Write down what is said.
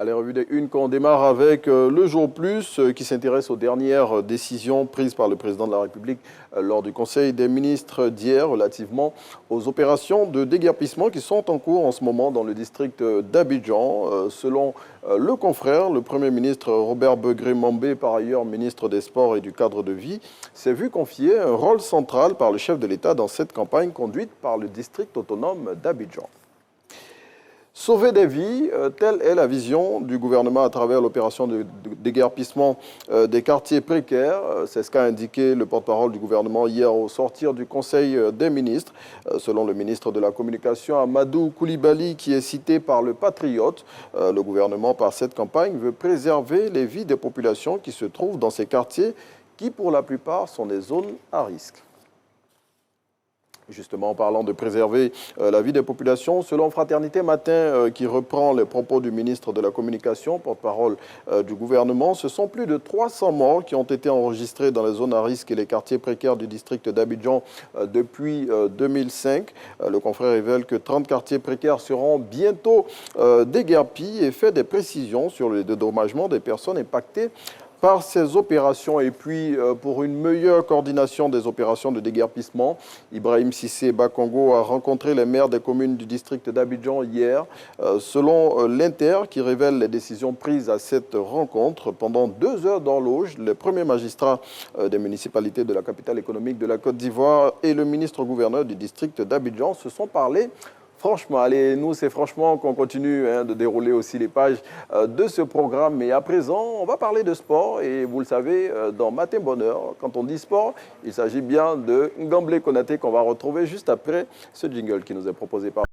Allez, revue des unes qu'on démarre avec le Jour Plus qui s'intéresse aux dernières décisions prises par le président de la République lors du Conseil des ministres d'hier relativement aux opérations de déguerpissement qui sont en cours en ce moment dans le district d'Abidjan. Selon le confrère, le Premier ministre Robert Begré-Mambé, par ailleurs ministre des Sports et du Cadre de vie, s'est vu confier un rôle central par le chef de l'État dans cette campagne conduite par le district autonome d'Abidjan. Sauver des vies, telle est la vision du gouvernement à travers l'opération de déguerpissement des quartiers précaires. C'est ce qu'a indiqué le porte-parole du gouvernement hier au sortir du Conseil des ministres. Selon le ministre de la Communication, Amadou Koulibaly, qui est cité par le Patriote, le gouvernement, par cette campagne, veut préserver les vies des populations qui se trouvent dans ces quartiers qui, pour la plupart, sont des zones à risque. Justement, en parlant de préserver la vie des populations, selon Fraternité Matin, qui reprend les propos du ministre de la Communication, porte-parole du gouvernement, ce sont plus de 300 morts qui ont été enregistrés dans les zones à risque et les quartiers précaires du district d'Abidjan depuis 2005. Le confrère révèle que 30 quartiers précaires seront bientôt déguerpis et fait des précisions sur le dédommagement des personnes impactées par ces opérations. Et puis, pour une meilleure coordination des opérations de déguerpissement, Ibrahim Cissé Bakongo a rencontré les maires des communes du district d'Abidjan hier. Selon l'Inter, qui révèle les décisions prises à cette rencontre, pendant 2 heures d'horloge, les premiers magistrats des municipalités de la capitale économique de la Côte d'Ivoire et le ministre-gouverneur du district d'Abidjan se sont parlé. Franchement, allez, nous, c'est franchement qu'on continue de dérouler aussi les pages de ce programme. Mais à présent, on va parler de sport. Et vous le savez, dans Matin Bonheur, quand on dit sport, il s'agit bien de Ngamblé Konaté qu'on va retrouver juste après ce jingle qui nous est proposé par...